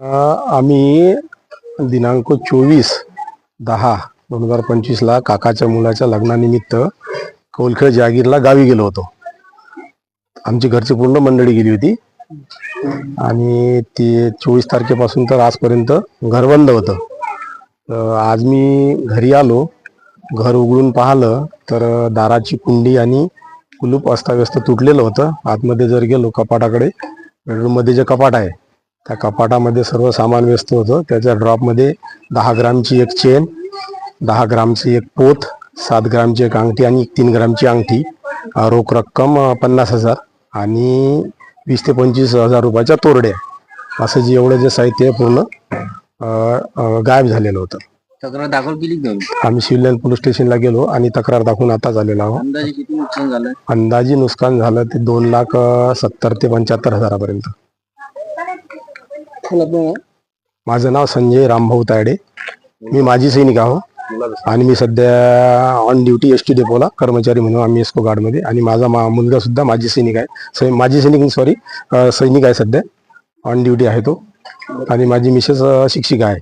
आम्ही दिनांक 24/10/2025 काकाच्या मुलाच्या लग्नानिमित्त कौलखेड जहागीरला गावी गेलो होतो. आमची घरची पूर्ण मंडळी गेली होती आणि ती 24 तारखेपासून तर आजपर्यंत घर बंद होतं. आज मी घरी आलो, घर उघडून पाहिलं तर दाराची कुंडी आणि कुलूप अस्ताव्यस्त तुटलेलं होतं. आतमध्ये जर गेलो कपाटाकडे, बेडरूममध्ये जे कपाट आहे त्या कपाटामध्ये सर्व सामान व्यस्त होतं. त्याच्या ड्रॉपमध्ये 10 ग्रामची एक चेन, 10 ग्रामची एक पोत, 7 ग्रामची एक अंगठी आणि 3 ग्रामची अंगठी, रोख रक्कम 50,000 आणि 20 ते 25 हजार रुपयाच्या तोरड्या, असं जे एवढं जे साहित्य पूर्ण गायब झालेलं होतं. तक्रार दाखल केली घेऊन आम्ही सिव्हिल पोलीस स्टेशनला गेलो आणि तक्रार दाखवून आता झालेलो आहोत. अंदाजे किती नुकसान झालं? अंदाजी नुकसान झालं ते 2,70,000 ते 75,000 पर्यंत. माझं नाव संजय रामभाऊ तायडे, मी माजी सैनिक आहो आणि मी सध्या ऑन ड्युटी एसटी डेपोला कर्मचारी म्हणून आम्ही एस्को गार्डमध्ये, आणि माझा मुलगा सुद्धा माजी सैनिक आहे, सैनिक आहे, सध्या ऑन ड्युटी आहे तो, आणि माझी मिसेस शिक्षिका आहे.